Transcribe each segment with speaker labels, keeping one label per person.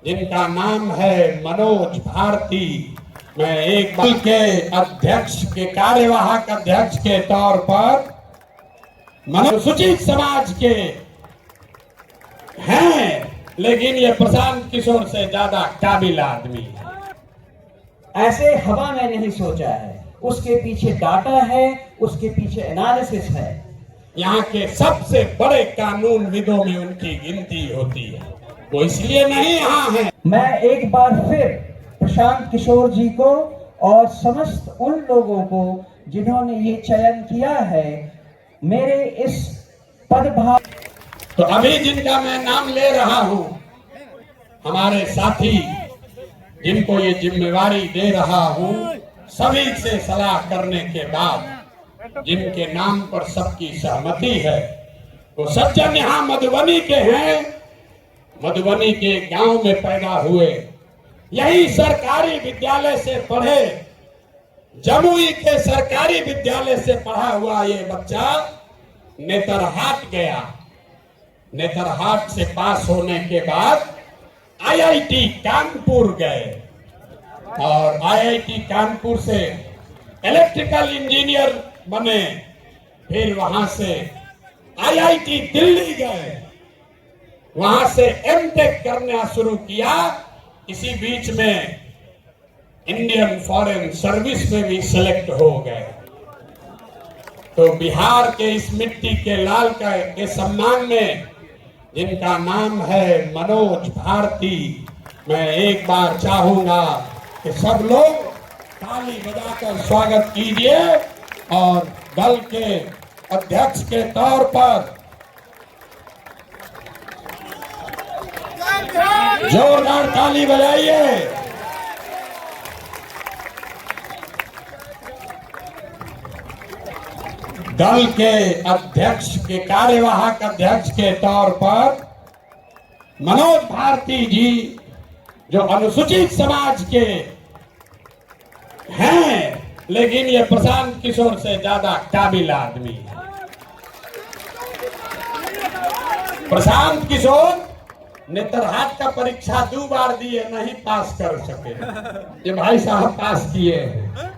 Speaker 1: जिनका नाम है मनोज भारती। मैं एक दल के अध्यक्ष के कार्यवाहक अध्यक्ष के तौर पर अनुसूचित समाज के हैं, लेकिन ये प्रशांत किशोर से ज्यादा काबिल आदमी है।
Speaker 2: ऐसे हवा में नहीं सोचा है, उसके पीछे डाटा है, उसके पीछे एनालिसिस है।
Speaker 1: यहाँ के सबसे बड़े कानून विदों में उनकी गिनती होती है, वो इसलिए नहीं यहाँ है।
Speaker 2: मैं एक बार फिर प्रशांत किशोर जी को और समस्त उन लोगों को जिन्होंने ये चयन किया है मेरे इस पदभार,
Speaker 1: तो अभी जिनका मैं नाम ले रहा हूं, हमारे साथी जिनको ये जिम्मेवारी दे रहा हूं, सभी से सलाह करने के बाद जिनके नाम पर सबकी सहमति है, वो सज्जन यहाँ मधुबनी के हैं, मधुबनी के गांव में पैदा हुए, यही सरकारी विद्यालय से पढ़े, जमुई के सरकारी विद्यालय से पढ़ा हुआ ये बच्चा नेतरहाट गया। नेतरहाट से पास होने के बाद आईआईटी कानपुर गए और आईआईटी कानपुर से इलेक्ट्रिकल इंजीनियर बने। फिर वहां से आईआईटी दिल्ली गए, वहां से एमटेक करना शुरू किया। इसी बीच में इंडियन फॉरेन सर्विस में भी सेलेक्ट हो गए। तो बिहार के इस मिट्टी के लाल के सम्मान में जिनका नाम है मनोज भारती, मैं एक बार चाहूंगा कि सब लोग ताली बजाकर स्वागत कीजिए और दल के अध्यक्ष के तौर पर जोरदार ताली बजाइए। दल के अध्यक्ष के कार्यवाहक अध्यक्ष के तौर पर मनोज भारती जी, जो अनुसूचित समाज के हैं, लेकिन ये प्रशांत किशोर से ज्यादा काबिल आदमी है। प्रशांत किशोर नेतरहाट का परीक्षा 2 बार दिए, नहीं पास कर सके, ये भाई साहब पास किए हैं।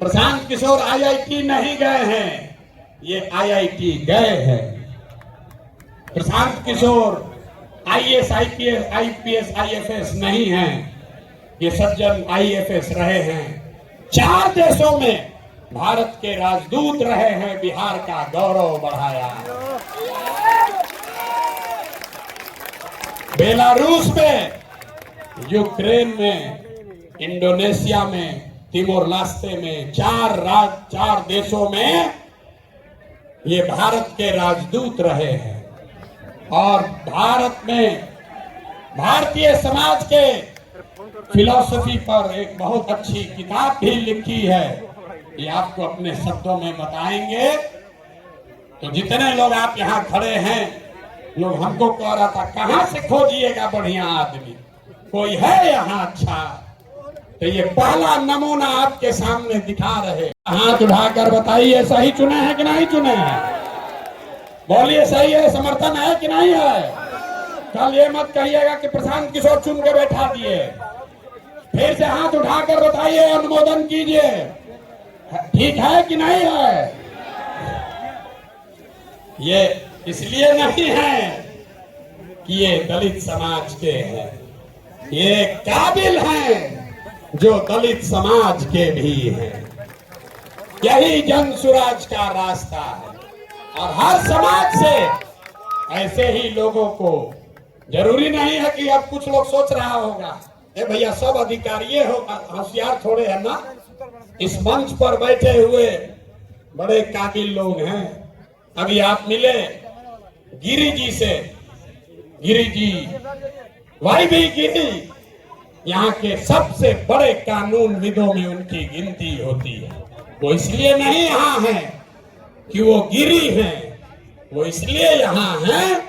Speaker 1: प्रशांत किशोर आईआईटी नहीं गए हैं, ये आईआईटी गए हैं। Prashant Kishor IAS IPS IFS नहीं हैं, ये सज्जन आईएफएस रहे हैं। 4 देशों में भारत के राजदूत रहे हैं, बिहार का गौरव बढ़ाया। बेलारूस में, यूक्रेन में, इंडोनेशिया में, तिमोर लास्ते में, 4 देशों में ये भारत के राजदूत रहे हैं। और भारत में भारतीय समाज के फिलॉसफी पर एक बहुत अच्छी किताब भी लिखी है, ये आपको अपने शब्दों में बताएंगे। तो जितने लोग आप यहाँ खड़े हैं, लोग हमको कह रहा था कहाँ से खोजिएगा बढ़िया आदमी, कोई है यहाँ अच्छा? तो ये पहला नमूना आपके सामने दिखा रहे। हाथ उठाकर बताइए सही चुने हैं कि नहीं चुने हैं? बोलिए सही है, समर्थन है कि नहीं है? कल ये मत कहिएगा कि प्रशांत किशोर चुन के बैठा दिए। फिर से हाथ उठाकर बताइए, अनुमोदन कीजिए, ठीक है कि नहीं है? ये इसलिए नहीं है कि ये दलित समाज के हैं, ये काबिल हैं जो दलित समाज के भी हैं। यही जन सुराज का रास्ता है और हर समाज से ऐसे ही लोगों को, जरूरी नहीं है कि अब कुछ लोग सोच रहा होगा ए भैया सब अधिकारी होगा, होशियार थोड़े है ना। इस मंच पर बैठे हुए बड़े काबिल लोग हैं। अभी आप मिले गिरी जी से, गिरी जी भाई भी गिरी, यहाँ के सबसे बड़े कानून विदों में उनकी गिनती होती है। वो इसलिए नहीं यहाँ है कि वो गिरी हैं, वो इसलिए यहाँ हैं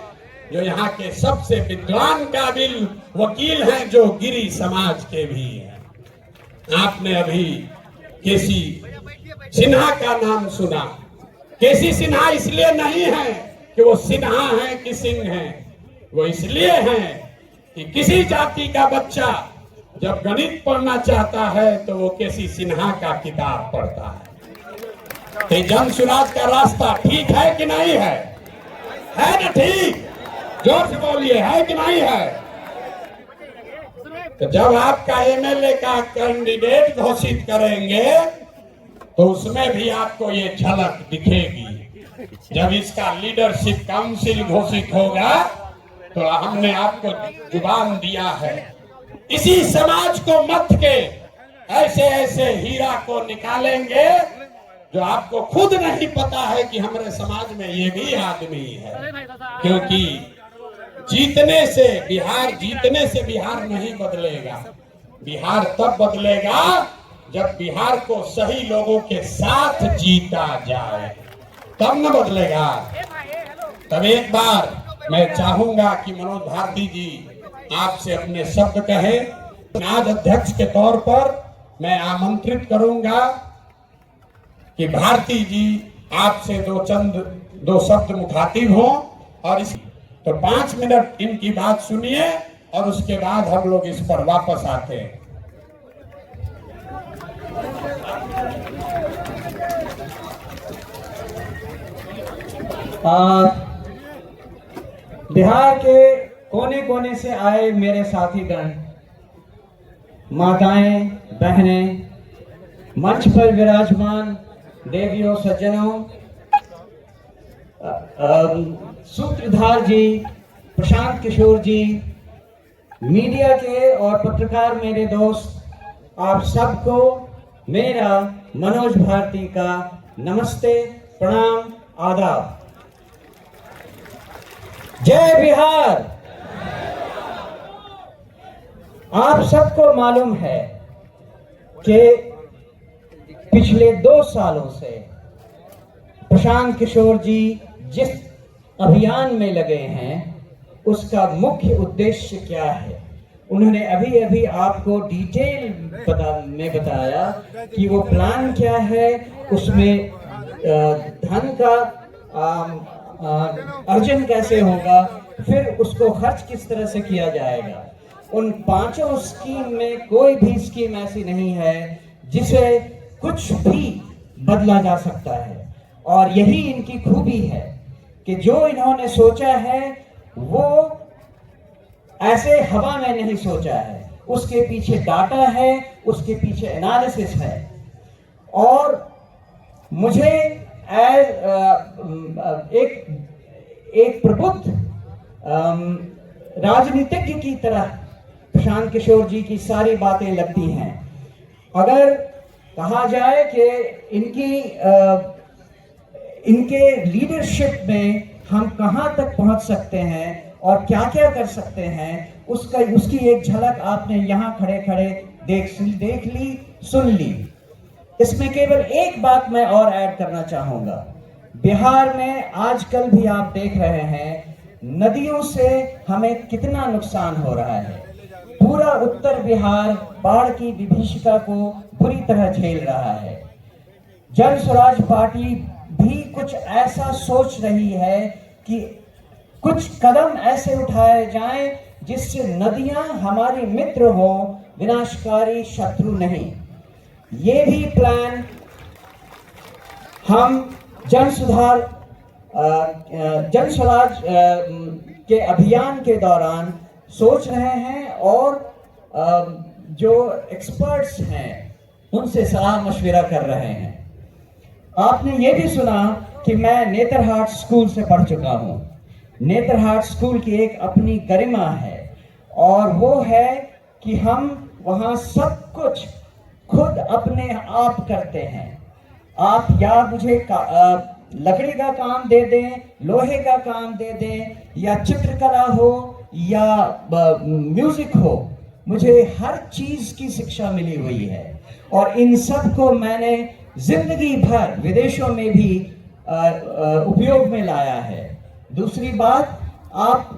Speaker 1: जो यहाँ के सबसे विद्वान काबिल वकील हैं, जो गिरी समाज के भी हैं। आपने अभी केसी सिन्हा का नाम सुना। केसी सिन्हा इसलिए नहीं है कि वो सिन्हा हैं कि सिंह हैं, वो इसलिए हैं कि किसी जाति का बच्चा जब गणित पढ़ना चाहता है तो वो केसी सिन्हा का किताब पढ़ता है। तो जन सुराज का रास्ता ठीक है कि नहीं है? है ना ठीक? जोर से बोलिए, है कि नहीं है? तो जब आपका एमएलए का कैंडिडेट घोषित करेंगे तो उसमें भी आपको ये झलक दिखेगी। जब इसका लीडरशिप काउंसिल घोषित होगा तो हमने आपको जुबान दिया है, इसी समाज को मत के ऐसे ऐसे हीरा को निकालेंगे जो आपको खुद नहीं पता है कि हमारे समाज में ये भी आदमी है। क्योंकि जीतने से बिहार नहीं बदलेगा। बिहार तब बदलेगा जब बिहार को सही लोगों के साथ जीता जाए, तब न बदलेगा। तब एक बार मैं चाहूंगा कि मनोज भारती जी आपसे अपने शब्द कहें। आज अध्यक्ष के तौर पर मैं आमंत्रित करूंगा कि भारती जी आपसे दो शब्द मुखातिब हों और इस तो 5 मिनट इनकी बात सुनिए और उसके बाद हम लोग इस पर वापस आते हैं।
Speaker 2: बिहार के कोने कोने से आए मेरे साथीगण, माताएं, बहनें, मंच पर विराजमान देवियों, सज्जनों, सूत्रधार जी, प्रशांत किशोर जी, मीडिया के और पत्रकार मेरे दोस्त, आप सबको मेरा मनोज भारती का नमस्ते, प्रणाम, आदाब। जय बिहार। आप सबको मालूम है कि पिछले 2 सालों से प्रशांत किशोर जी जिस अभियान में लगे हैं उसका मुख्य उद्देश्य क्या है। उन्होंने अभी अभी आपको डिटेल में बताया कि वो प्लान क्या है, उसमें धन का अर्जन कैसे होगा, फिर उसको खर्च किस तरह से किया जाएगा। उन 5 स्कीम में कोई भी स्कीम ऐसी नहीं है जिसे कुछ भी बदला जा सकता है। और यही इनकी खूबी है कि जो इन्होंने सोचा है वो ऐसे हवा में नहीं सोचा है, उसके पीछे डाटा है, उसके पीछे एनालिसिस है। और मुझे एक प्रबुद्ध राजनीतिज्ञ की तरह प्रशांत किशोर जी की सारी बातें लगती हैं। अगर कहा जाए कि इनके लीडरशिप में हम कहां तक पहुंच सकते हैं और क्या क्या कर सकते हैं, उसकी एक झलक आपने यहां खड़े खड़े देख ली, सुन ली। इसमें केवल एक बात मैं और ऐड करना चाहूंगा। बिहार में आजकल भी आप देख रहे हैं नदियों से हमें कितना नुकसान हो रहा है। पूरा उत्तर बिहार बाढ़ की विभीषिका को बुरी तरह झेल रहा है। जन स्वराज पार्टी भी कुछ ऐसा सोच रही है कि कुछ कदम ऐसे उठाए जाएं जिससे नदियां हमारी मित्र हो, विनाशकारी शत्रु नहीं। ये भी प्लान हम जन स्वराज के अभियान के दौरान सोच रहे हैं और जो एक्सपर्ट्स हैं उनसे सलाह मशविरा कर रहे हैं। आपने ये भी सुना कि मैं नेतरहाट स्कूल से पढ़ चुका हूँ। नेतरहाट स्कूल की एक अपनी गरिमा है और वो है कि हम वहाँ सब कुछ खुद अपने आप करते हैं। आप या मुझे लकड़ी का काम दे दें, लोहे का काम दे दें, या चित्रकला हो या म्यूजिक हो, मुझे हर चीज की शिक्षा मिली हुई है और इन सब को मैंने जिंदगी भर विदेशों में भी उपयोग में लाया है। दूसरी बात, आप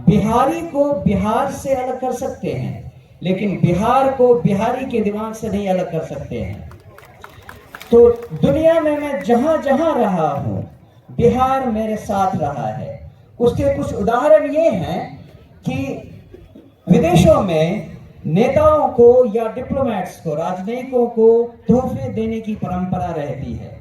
Speaker 2: बिहारी को बिहार से अलग कर सकते हैं, लेकिन बिहार को बिहारी के दिमाग से नहीं अलग कर सकते हैं। तो दुनिया में मैं जहां जहां रहा हूं, बिहार मेरे साथ रहा है। उसके कुछ उदाहरण ये हैं कि विदेशों में नेताओं को या डिप्लोमेट्स को, राजनयिकों को तोहफे देने की परंपरा रहती है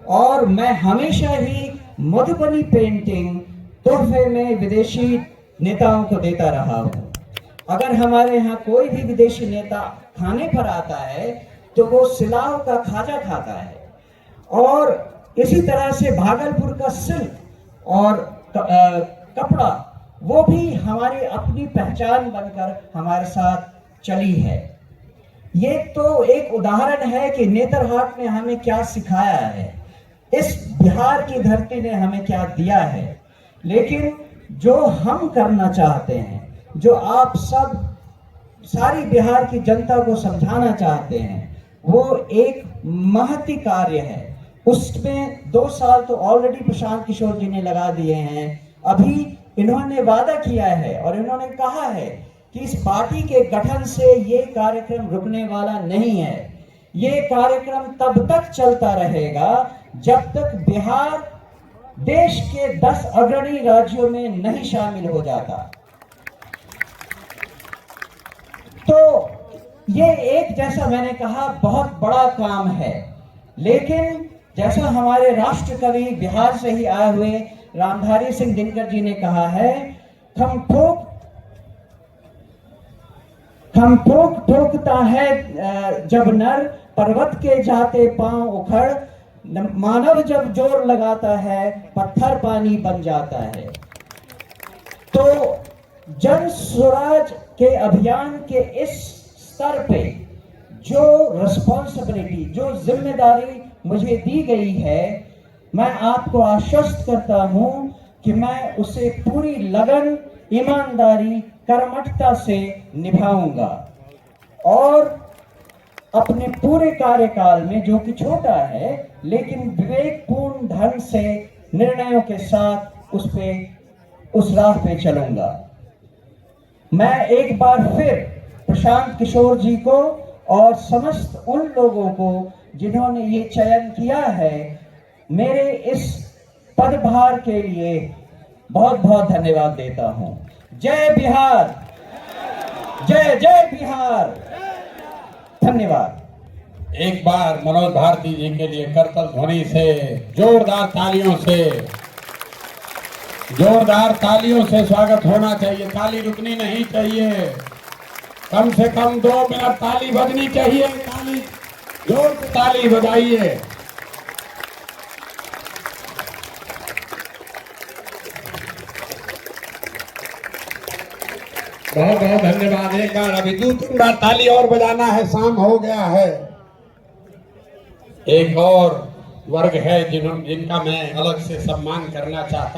Speaker 2: और मैं हमेशा ही मधुबनी पेंटिंग तोहफे में विदेशी नेताओं को देता रहा हूं। अगर हमारे यहाँ कोई भी विदेशी नेता खाने पर आता है तो वो सिलाव का खाजा खाता है, और इसी तरह से भागलपुर का सिल्क और कपड़ा वो भी हमारी अपनी पहचान बनकर हमारे साथ चली है। ये तो एक उदाहरण है कि नेतरहाट ने हमें क्या सिखाया है, इस बिहार की धरती ने हमें क्या दिया है। लेकिन जो हम करना चाहते हैं, जो आप सब सारी बिहार की जनता को समझाना चाहते हैं, वो एक महती कार्य है। उसमें 2 साल तो ऑलरेडी प्रशांत किशोर जी ने लगा दिए हैं। अभी इन्होंने वादा किया है और इन्होंने कहा है कि इस पार्टी के गठन से ये कार्यक्रम रुकने वाला नहीं है। ये कार्यक्रम तब तक चलता रहेगा जब तक बिहार देश के 10 अग्रणी राज्यों में नहीं शामिल हो जाता। तो ये एक, जैसा मैंने कहा, बहुत बड़ा काम है। लेकिन जैसा हमारे राष्ट्र कवि बिहार से ही आए हुए रामधारी सिंह दिनकर जी ने कहा है, खम ठोक ठोकता है जब नर, पर्वत के जाते पांव उखड़, मानव जब जोर लगाता है पत्थर पानी बन जाता है। तो जन स्वराज के अभियान के इस स्तर पे जो रिस्पॉन्सिबिलिटी, जो जिम्मेदारी मुझे दी गई है, मैं आपको आश्वस्त करता हूं कि मैं उसे पूरी लगन, ईमानदारी, कर्मठता से निभाऊंगा और अपने पूरे कार्यकाल में, जो कि छोटा है लेकिन विवेकपूर्ण ढंग से निर्णयों के साथ उस राह पे चलूंगा। मैं एक बार फिर प्रशांत किशोर जी को और समस्त उन लोगों को जिन्होंने ये चयन किया है, मेरे इस पदभार के लिए बहुत बहुत धन्यवाद देता हूं। जय बिहार, जय जय बिहार। धन्यवाद।
Speaker 1: एक बार मनोज भारती जी के लिए करतल ध्वनि से, जोरदार तालियों से स्वागत होना चाहिए। ताली रुकनी नहीं चाहिए, कम से कम 2 मिनट ताली बजनी चाहिए। जोर से ताली बजाइए। बहुत बहुत धन्यवाद। एक बार अभी 2-3 बार ताली और बजाना है, शाम हो गया है। एक और वर्ग है जिनका मैं अलग से सम्मान करना चाहता हूं।